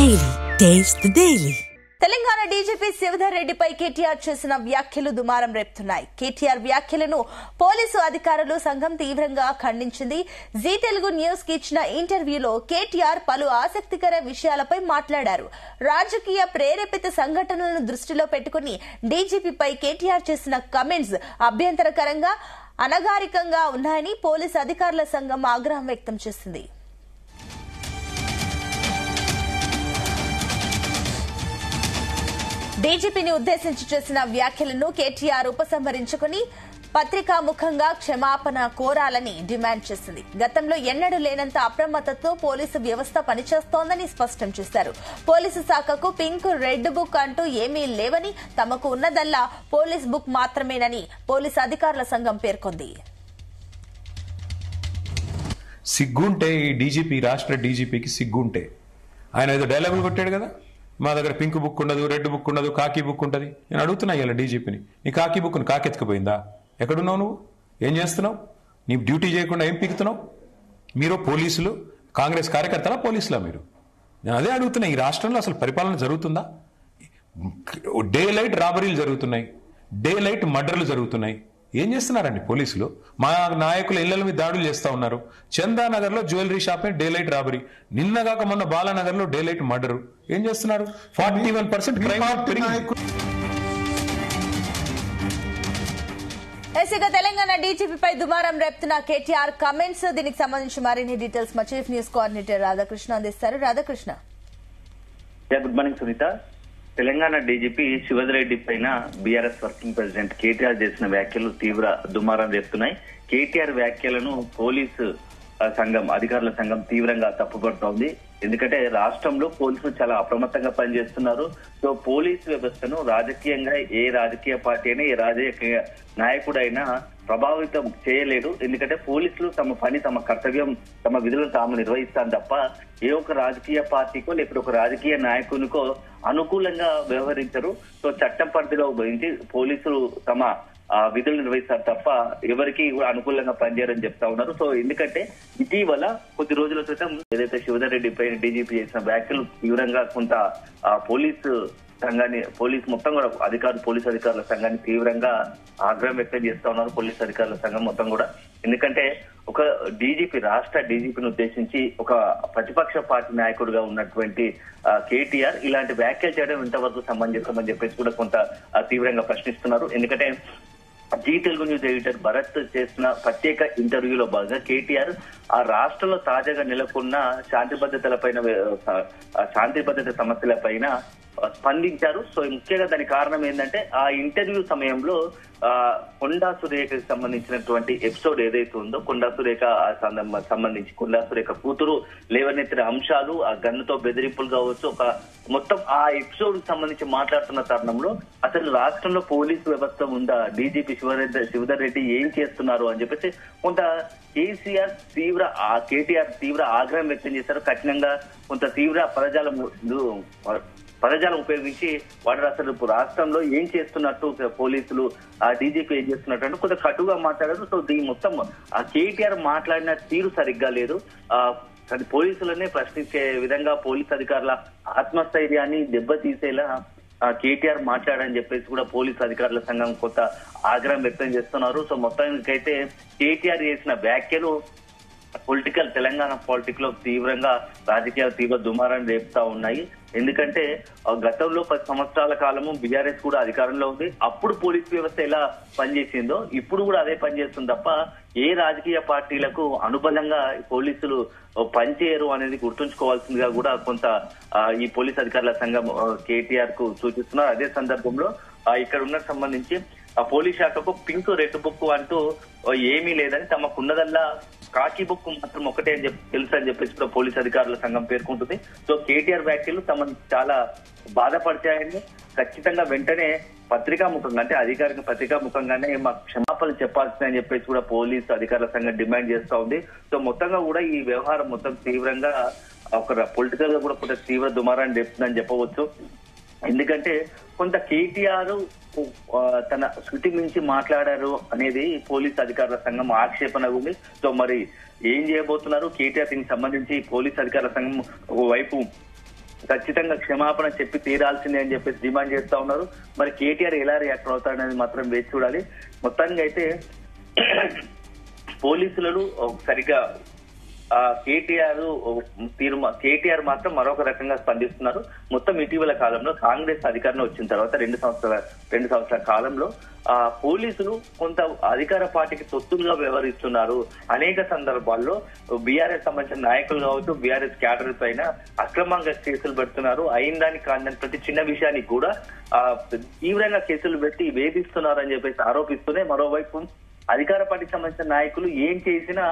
Daily. Taste the Daily. Telangana DGP Shivadhar రెడ్డిపై కేటీఆర్ చేసిన వ్యాఖ్యలు దుమారం రేపుతున్నాయి. కేటీఆర్ వ్యాఖ్యలను పోలీసు అధికారులు సంఘం తీవ్రంగా ఖండించింది. జీ తెలుగు న్యూస్ కి ఇచ్చిన ఇంటర్వ్యూలో కేటీఆర్ పలు ఆసక్తికర విషయాలపై మాట్లాడారు. రాజకీయ ప్రేరేపిత సంఘటనలను దృష్టిలో పెట్టుకుని డీజీపీపై కేటీఆర్ చేసిన కమెంట్స్ అభ్యంతరకరంగా, అనగారికంగా ఉన్నాయని పోలీసు అధికారుల సంఘం ఆగ్రహం వ్యక్తం చేసింది. డీజీపీని ఉద్దేశించి చేసిన వ్యాఖ్యలను కేటీఆర్ ఉపసంహరించుకుని పత్రికాముఖంగా క్షమాపణ కోరాలని డిమాండ్ చేసింది. గతంలో ఎన్నడూ లేనంత అప్రమత్తతో పోలీసు వ్యవస్థ పనిచేస్తోందని స్పష్టం చేశారు. పోలీసు శాఖకు పింక్, రెడ్ బుక్ అంటూ ఏమీ లేవని, తమకు ఉన్నదల్లా పోలీస్ బుక్ మాత్రమేనని పోలీసు అధికారుల సంఘం పేర్కొంది. సిగ్గుంటే ఈ డీజీపీ, రాష్ట్ర డీజీపీకి సిగ్గుంటే ఆయన ఏదో డైలాగులు కొట్టాడు కదా, మా దగ్గర పింక్ బుక్ ఉండదు, రెడ్ బుక్ ఉండదు, కాకి బుక్ ఉంటుంది. నేను అడుగుతున్నా ఇలా డీజీపీని, నీ కాకి బుక్ను కాకెత్తుకుపోయిందా? ఎక్కడున్నావు నువ్వు? ఏం చేస్తున్నావు? నీ డ్యూటీ చేయకుండా ఏం పీకుతున్నావు? మీరు పోలీసులు, కాంగ్రెస్ కార్యకర్తలా పోలీసులా మీరు? నేను అదే అడుగుతున్నా. ఈ రాష్ట్రంలో అసలు పరిపాలన జరుగుతుందా? డే లైట్ రాబరీలు జరుగుతున్నాయి, డే లైట్ మర్డర్లు జరుగుతున్నాయి. ఏం చేస్తున్నారండి పోలీసులు? మా నాయకుల ఇళ్ల మీద దాడులు చేస్తా ఉన్నారు. చందానగర్ లో జ్యువెలరీ షాప్ మీద డే లైట్ రాబరీ, నిన్నగాక మొన్న బాలానగర్ లో డే లైట్ మర్డర్. ఏం చేస్తున్నారు? 41% తెలంగాణ డీజీపీపై దుమారం రేపుతున్న కేటీఆర్ కమెంట్స్. దీనికి సంబంధించి మరిన్ని డీటెయిల్స్ మా చీఫ్ న్యూస్ కోఆర్డినేటర్ రాధాకృష్ణ అందిస్తారు. Radhakrishna. Good morning Sunitha. Telangana DGP Shivadhar Reddy పైన బీఆర్ఎస్ వర్కింగ్ ప్రెసిడెంట్ కేటీఆర్ చేసిన వ్యాఖ్యలు తీవ్ర దుమారం రేపుతున్నాయి. కేటీఆర్ వ్యాఖ్యలను పోలీసు సంఘం, అధికారుల సంఘం తీవ్రంగా తప్పుపడుతోంది. ఎందుకంటే రాష్ట్రంలో పోలీసులు చాలా అప్రమత్తంగా పనిచేస్తున్నారు. సో పోలీసు వ్యవస్థను రాజకీయంగా ఏ రాజకీయ పార్టీ అయినా, ఏ రాజకీయ నాయకుడైనా ప్రభావితం చేయలేడు. ఎందుకంటే పోలీసులు తమ పని, తమ కర్తవ్యం, తమ విధులను తాము నిర్వహిస్తాను తప్ప ఏ ఒక్క రాజకీయ పార్టీకో లేకపోతే ఒక రాజకీయ నాయకునికో అనుకూలంగా వ్యవహరించరు. సో చట్టం పరిధిలో ఉపయోగించి పోలీసులు తమ విధులు నిర్వహిస్తారు తప్ప ఎవరికి కూడా అనుకూలంగా పనిచేయరని చెప్తా ఉన్నారు. సో ఎందుకంటే ఇటీవల కొద్ది రోజుల క్రితం ఏదైతే శివధర్ రెడ్డి పైన డీజీపీ చేసిన వ్యాఖ్యలు తీవ్రంగా కొంత పోలీసు సంఘాన్ని, పోలీసు మొత్తం కూడా పోలీసు అధికారుల సంఘాన్ని తీవ్రంగా ఆగ్రహం వ్యక్తం చేస్తా ఉన్నారు. పోలీసు అధికారుల సంఘం మొత్తం కూడా. ఎందుకంటే ఒక డీజీపీ, రాష్ట్ర డీజీపీని ఉద్దేశించి ఒక ప్రతిపక్ష పార్టీ నాయకుడిగా ఉన్నటువంటి కేటీఆర్ ఇలాంటి వ్యాఖ్యలు చేయడం ఇంతవరకు సమంజసమని చెప్పేసి కూడా కొంత తీవ్రంగా ప్రశ్నిస్తున్నారు. ఎందుకంటే జీ తెలుగు న్యూస్ ఎడిటర్ భరత్ చేసిన ప్రత్యేక ఇంటర్వ్యూలో భాగంగా కేటీఆర్ ఆ రాష్ట్రంలో తాజాగా నెలకొన్న శాంతి భద్రత సమస్యలపైన స్పందించారు. సో ముఖ్యంగా దానికి కారణం ఏంటంటే ఆ ఇంటర్వ్యూ సమయంలో కొండా సురేఖకి సంబంధించినటువంటి ఎపిసోడ్ ఏదైతే ఉందో, కొండా సురేఖ సంబంధించి కొండా సురేఖ కూతురు లేవనెత్తిన అంశాలు, ఆ గన్నుతో బెదిరింపులు కావచ్చు, ఒక మొత్తం ఆ ఎపిసోడ్ కి సంబంధించి మాట్లాడుతున్న తరుణంలో అసలు రాష్ట్రంలో పోలీసు వ్యవస్థ ఉందా, డీజీపీ శివధర్ రెడ్డి ఏం చేస్తున్నారు అని చెప్పేసి కొంత కేటీఆర్ తీవ్ర ఆగ్రహం వ్యక్తం చేశారు. కఠినంగా కొంత తీవ్ర పదజాలం ఉపయోగించి వాడు అసలు రాష్ట్రంలో ఏం చేస్తున్నట్టు, పోలీసులు ఆ డీజీపీ ఏం చేస్తున్నట్టు అంటే కొంత కటుగా మాట్లాడారు. సో దీని మొత్తం ఆ కేటీఆర్ మాట్లాడిన తీరు సరిగ్గా లేదు. పోలీసులనే ప్రశ్నించే విధంగా, పోలీసు అధికారుల ఆత్మస్థైర్యాన్ని దెబ్బతీసేలా కేటీఆర్ మాట్లాడని చెప్పేసి కూడా పోలీసు అధికారుల సంఘం కొంత ఆగ్రహం వ్యక్తం చేస్తున్నారు. సో మొత్తానికైతే కేటీఆర్ చేసిన వ్యాఖ్యలు తెలంగాణ పాలిటిక్స్ లో తీవ్రంగా రాజకీయాలు తీవ్ర దుమారాన్ని రేపుతా ఉన్నాయి. ఎందుకంటే గతంలో 10 సంవత్సరాల కాలము బీఆర్ఎస్ కూడా అధికారంలో ఉంది. అప్పుడు పోలీసు వ్యవస్థ ఎలా పనిచేసిందో ఇప్పుడు కూడా అదే పనిచేస్తుంది తప్ప ఏ రాజకీయ పార్టీలకు అనుబంధంగా పోలీసులు పనిచేయరు అనేది గుర్తుంచుకోవాల్సిందిగా కూడా కొంత ఈ పోలీసు అధికారుల సంఘం కేటీఆర్ కు సూచిస్తున్నారు. అదే సందర్భంలో ఇక్కడ ఉన్న సంబంధించి ఆ పోలీస్ శాఖకు పింక్, రెడ్ బుక్ అంటూ ఏమీ లేదని, తమకున్నదల్లా కాకి బుక్ మాత్రం ఒకటే అని తెలుసు అని చెప్పేసి కూడా పోలీసు అధికారుల సంఘం పేర్కొంటుంది. సో కేటీఆర్ వ్యాఖ్యలు తమను చాలా బాధపరిచాయని, ఖచ్చితంగా వెంటనే పత్రికాముఖంగా, అంటే అధికారిక పత్రికాముఖంగానే మాకు క్షమాపణలు చెప్పాల్సిందని చెప్పేసి కూడా పోలీసు అధికారుల సంఘం డిమాండ్ చేస్తా ఉంది. సో మొత్తంగా కూడా ఈ వ్యవహారం మొత్తం తీవ్రంగా ఒక పొలిటికల్ గా కూడా కొంత తీవ్ర దుమారాన్ని రేపుతుందని చెప్పవచ్చు. ఎందుకంటే కొంత కేటీఆర్ తన శృతి మించి మాట్లాడారు అనేది పోలీస్ అధికారుల సంఘం ఆక్షేపణ ఉంది. సో మరి ఏం చేయబోతున్నారు కేటీఆర్ దీనికి సంబంధించి పోలీస్ అధికారుల సంఘం ఒకవైపు ఖచ్చితంగా క్షమాపణ చెప్పి తీరాల్సిందే అని చెప్పేసి డిమాండ్ చేస్తా ఉన్నారు. మరి కేటీఆర్ ఎలా రియాక్ట్ అవుతాడనేది మాత్రం వేచి చూడాలి. మొత్తానికి అయితే పోలీసులను సరిగ్గా కేటీఆర్ మాత్రం మరొక రకంగా స్పందిస్తున్నారు. మొత్తం ఇటీవల కాలంలో కాంగ్రెస్ అధికారంలో వచ్చిన తర్వాత రెండు సంవత్సరాల కాలంలో పోలీసులు కొంత అధికార పార్టీకి తొత్తులుగా వ్యవహరిస్తున్నారు. అనేక సందర్భాల్లో బీఆర్ఎస్ సంబంధించిన నాయకులు కావచ్చు, బీఆర్ఎస్ క్యాడర్ పైన అక్రమంగా కేసులు పెడుతున్నారు. అయిన దానికి కాదని ప్రతి చిన్న విషయానికి కూడా తీవ్రంగా కేసులు పెట్టి వేధిస్తున్నారు అని చెప్పేసి ఆరోపిస్తూనే మరోవైపు అధికార పార్టీకి సంబంధించిన నాయకులు ఏం చేసినా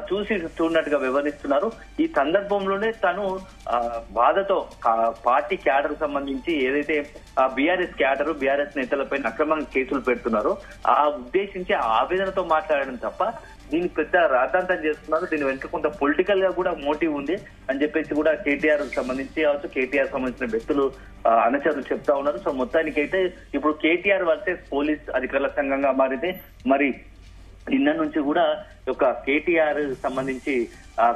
చూసి చూడనట్టుగా వ్యవహరిస్తున్నారు. ఈ సందర్భంలోనే తను బాధతో పార్టీ క్యాడర్ సంబంధించి ఏదైతే బీఆర్ఎస్ క్యాడర్ బీఆర్ఎస్ నేతలపై అక్రమంగా కేసులు పెడుతున్నారో ఆ ఉద్దేశించి ఆవేదనతో మాట్లాడడం తప్ప దీన్ని పెద్ద రాద్ధాంతం చేస్తున్నారు. దీని వెనుక కొంత పొలిటికల్ గా కూడా మోటివ్ ఉంది అని చెప్పేసి కూడా కేటీఆర్ సంబంధించి కావచ్చు, కేటీఆర్ సంబంధించిన వ్యక్తులు అనుచరులు చెప్తా ఉన్నారు. సో మొత్తానికైతే ఇప్పుడు కేటీఆర్ వర్సెస్ పోలీస్ అధికారుల సంఘంగా మారింది. మరి నిన్న నుంచి కూడా ఒక కేటీఆర్ సంబంధించి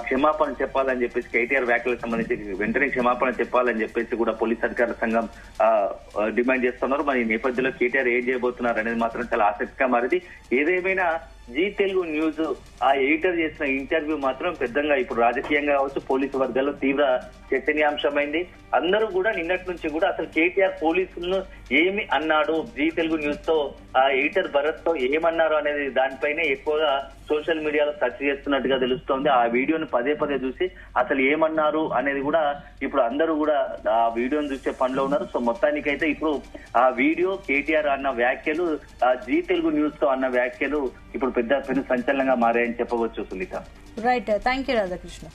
క్షమాపణ చెప్పాలని చెప్పేసి, కేటీఆర్ వ్యాఖ్యలకు సంబంధించి వెంటనే క్షమాపణ చెప్పాలని చెప్పేసి కూడా పోలీస్ అధికారుల సంఘం డిమాండ్ చేస్తున్నారు. మరి ఈ నేపథ్యంలో కేటీఆర్ ఏం చేయబోతున్నారు అనేది మాత్రం చాలా ఆసక్తిగా మారింది. ఏదేమైనా జీ తెలుగు న్యూస్ ఆ ఎడిటర్ చేసిన ఇంటర్వ్యూ మాత్రం పెద్దగా ఇప్పుడు రాజకీయంగా కావచ్చు, పోలీసు వర్గాల్లో తీవ్ర చర్చనీయాంశమైంది. అందరూ కూడా నిన్నటి నుంచి కూడా అసలు కేటీఆర్ పోలీసులను ఏమి అన్నాడు, జీ తెలుగు న్యూస్ తో ఆ ఎడిటర్ భరత్ తో ఏమన్నారు అనేది దానిపైనే ఎక్కువగా సోషల్ మీడియాలో సెర్చ్ చేస్తున్నట్టుగా తెలుస్తోంది. ఆ వీడియోని పదే చూసి అసలు ఏమన్నారు అనేది కూడా ఇప్పుడు అందరూ కూడా ఆ వీడియోని చూసే పనిలో ఉన్నారు. సో మొత్తానికైతే ఇప్పుడు ఆ వీడియో, కేటీఆర్ అన్న వ్యాఖ్యలు, జీ తెలుగు న్యూస్ తో అన్న వ్యాఖ్యలు ఇప్పుడు పెద్ద సంచలనంగా మారాయని చెప్పవచ్చు Sunitha. Right, thank you Radhakrishna.